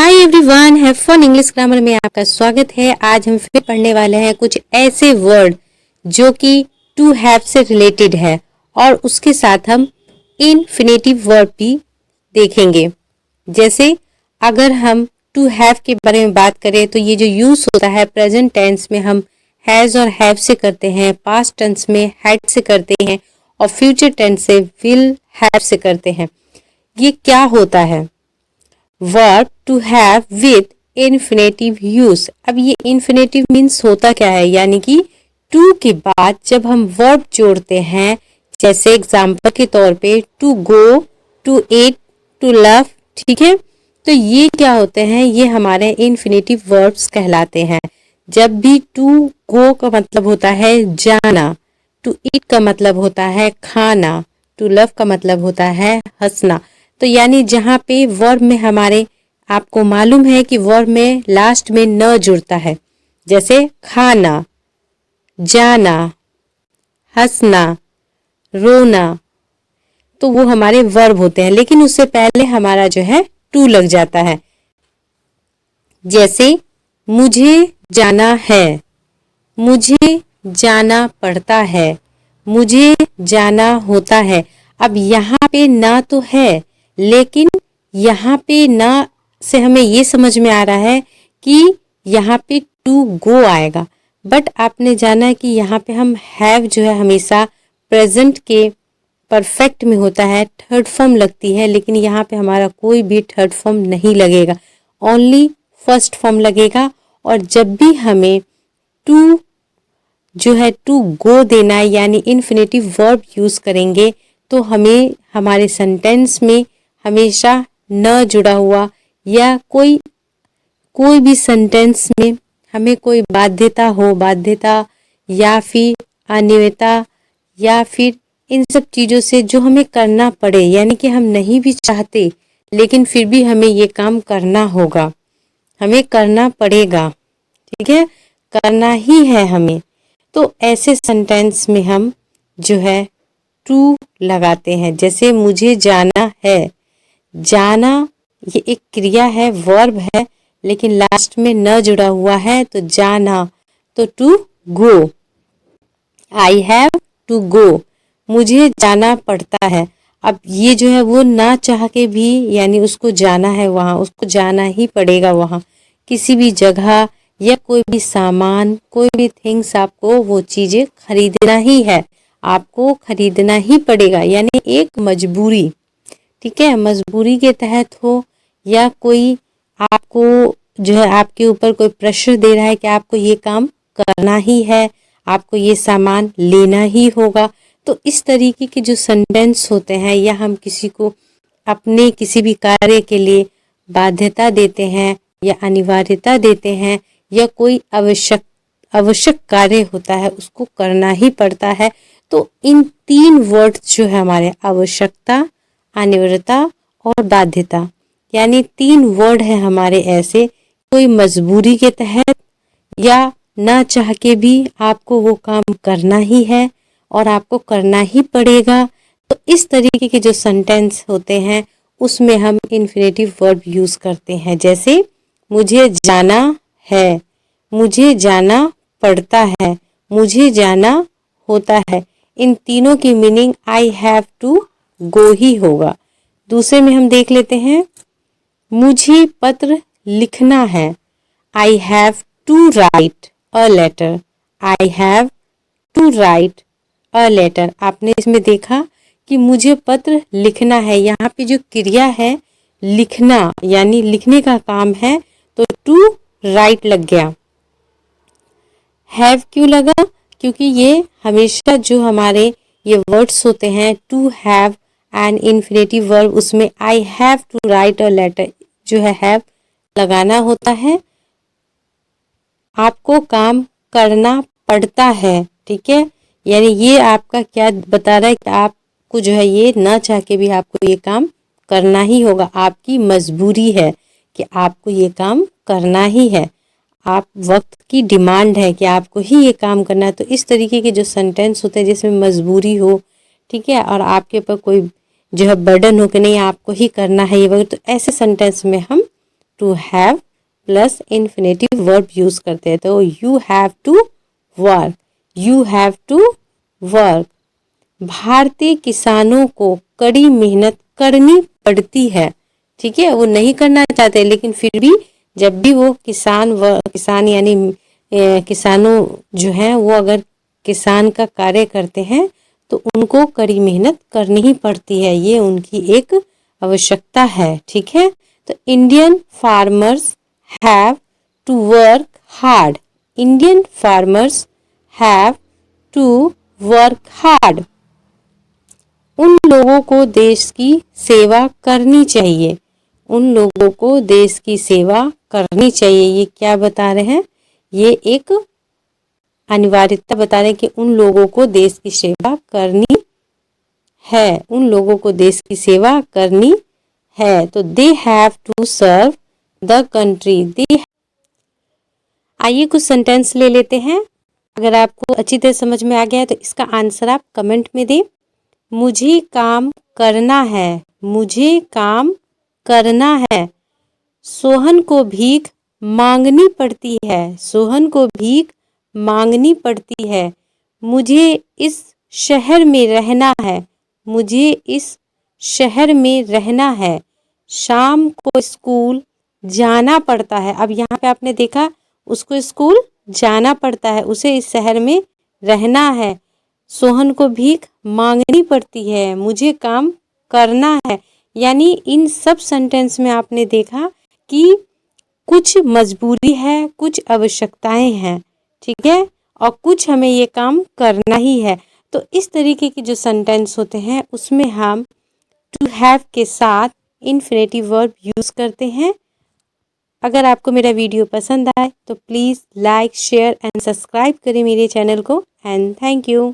Hi everyone, have fun English grammar में आपका स्वागत है। आज हम फिर पढ़ने वाले हैं कुछ ऐसे वर्ड जो कि टू हैव से रिलेटेड है और उसके साथ हम इनफिनिटिव वर्ब भी देखेंगे। जैसे अगर हम टू हैव के बारे में बात करें तो ये जो यूज होता है प्रेजेंट टेंस में हम हैज और हैव से करते हैं, पास्ट टेंस में हैड से करते हैं और फ्यूचर टेंस से विल हैव से करते हैं। ये क्या होता है? Verb to have with infinitive use. अब ये इन्फिनेटिव मीन्स होता क्या है, यानी कि टू के बाद जब हम वर्ब जोड़ते हैं, जैसे एग्जाम्पल के तौर पे to go, to eat, to love, ठीक है। तो ये क्या होते हैं? ये हमारे इन्फिनेटिव वर्ब्स कहलाते हैं। जब भी टू गो का मतलब होता है जाना, टू ईट का मतलब होता है खाना, टू लव का मतलब होता है हंसना। तो यानी जहाँ पे वर्ब में हमारे आपको मालूम है कि वर्ब में लास्ट में न जुड़ता है, जैसे खाना, जाना, हंसना, रोना, तो वो हमारे वर्ब होते हैं। लेकिन उससे पहले हमारा जो है टू लग जाता है। जैसे मुझे जाना है, मुझे जाना पड़ता है, मुझे जाना होता है। अब यहाँ पे ना तो है, लेकिन यहाँ पे ना से हमें ये समझ में आ रहा है कि यहाँ पे टू गो आएगा। बट आपने जाना कि यहाँ पे हम हैव जो है हमेशा प्रेजेंट के परफेक्ट में होता है, थर्ड फॉर्म लगती है, लेकिन यहाँ पे हमारा कोई भी थर्ड फॉर्म नहीं लगेगा, ओनली फर्स्ट फॉर्म लगेगा। और जब भी हमें टू जो है टू गो देना है यानी इन्फिनेटिव वर्ब यूज करेंगे तो हमें हमारे सेंटेंस में हमेशा न जुड़ा हुआ या कोई भी सेंटेंस में हमें कोई बाध्यता हो, बाध्यता या फिर अनियमितता या फिर इन सब चीज़ों से जो हमें करना पड़े, यानी कि हम नहीं भी चाहते लेकिन फिर भी हमें ये काम करना होगा, हमें करना पड़ेगा, ठीक है, करना ही है हमें। तो ऐसे सेंटेंस में हम जो है टू लगाते हैं। जैसे मुझे जाना है, जाना ये एक क्रिया है, वर्ब है, लेकिन लास्ट में न जुड़ा हुआ है तो जाना, तो to go, I have to go, मुझे जाना पड़ता है। अब ये जो है वो ना चाह के भी यानी उसको जाना है, वहाँ उसको जाना ही पड़ेगा, वहाँ किसी भी जगह या कोई भी सामान, कोई भी थिंग्स आपको वो चीज़ें खरीदना ही है, आपको खरीदना ही पड़ेगा, यानी एक मजबूरी, ठीक है, मजबूरी के तहत हो या कोई आपको जो है आपके ऊपर कोई प्रेशर दे रहा है कि आपको ये काम करना ही है, आपको ये सामान लेना ही होगा। तो इस तरीके के जो सेंटेंस होते हैं या हम किसी को अपने किसी भी कार्य के लिए बाध्यता देते हैं या अनिवार्यता देते हैं या कोई आवश्यक कार्य होता है उसको करना ही पड़ता है। तो इन तीन वर्ड्स जो है हमारे आवश्यकता, अनिवार्यता और बाध्यता, यानी तीन वर्ड है हमारे ऐसे, कोई मजबूरी के तहत या ना चाह के भी आपको वो काम करना ही है और आपको करना ही पड़ेगा। तो इस तरीके के जो सेंटेंस होते हैं उसमें हम इन्फिनेटिव वर्ब यूज करते हैं। जैसे मुझे जाना है, मुझे जाना पड़ता है, मुझे जाना होता है। इन तीनों की meaning I have to go ही होगा। दूसरे में हम देख लेते हैं, मुझे पत्र लिखना है, I have to write a letter, I have to write a letter. आपने इसमें देखा कि मुझे पत्र लिखना है, यहाँ पे जो क्रिया है लिखना यानी लिखने का काम है, तो टू राइट लग गया। हैव क्यों लगा? क्योंकि ये हमेशा जो हमारे ये वर्ड्स होते हैं to have and infinitive verb, उसमें I have to write a letter जो है हैव लगाना होता है, आपको काम करना पड़ता है, ठीक है। यानी ये आपका क्या बता रहा है कि आपको जो है ये ना चाह के भी आपको ये काम करना ही होगा, आपकी मजबूरी है कि आपको ये काम करना ही है, आप वक्त की डिमांड है कि आपको ही ये काम करना है। तो इस तरीके के जो सेंटेंस होते हैं जिसमें मजबूरी हो, ठीक है, और आपके ऊपर कोई जो है बर्डन हो कि नहीं आपको ही करना है ये वक्त, तो ऐसे सेंटेंस में हम to have plus infinitive verb use करते हैं। तो you have to work, you have to work. भारतीय किसानों को कड़ी मेहनत करनी पड़ती है। ठीक है, वो नहीं करना चाहते लेकिन फिर भी जब भी वो किसान यानी किसानों जो हैं वो अगर किसान का कार्य करते हैं तो उनको कड़ी मेहनत करनी ही पड़ती है, ये उनकी एक आवश्यकता है। ठीक है, तो Indian farmers have to work hard, Indian farmers have to work hard. उन लोगों को देश की सेवा करनी चाहिए, उन लोगों को देश की सेवा करनी चाहिए। ये क्या बता रहे हैं, ये एक अनिवार्यता बता रहे हैं कि उन लोगों को देश की सेवा करनी है, उन लोगों को देश की सेवा करनी है। तो they have to serve the country, they. आइए कुछ सेंटेंस ले लेते हैं। अगर आपको अच्छी तरह समझ में आ गया है तो इसका आंसर आप कमेंट में दें। मुझे काम करना है, मुझे काम करना है। सोहन को भीख मांगनी पड़ती है, सोहन को भीख मांगनी पड़ती है। मुझे इस शहर में रहना है, मुझे इस शहर में रहना है। शाम को स्कूल जाना पड़ता है। अब यहाँ पे आपने देखा उसको स्कूल जाना पड़ता है, उसे इस शहर में रहना है। सोहन को भीख मांगनी पड़ती है, मुझे काम करना है। यानी इन सब सेंटेंस में आपने देखा कि कुछ मजबूरी है, कुछ आवश्यकताएं हैं। ठीक है, और कुछ हमें ये काम करना ही है। तो इस तरीके के जो सेंटेंस होते हैं उसमें हम टू हैव के साथ इन्फिनेटिव वर्ब यूज़ करते हैं। अगर आपको मेरा वीडियो पसंद आए तो please like share and subscribe करें मेरे चैनल को। And thank you.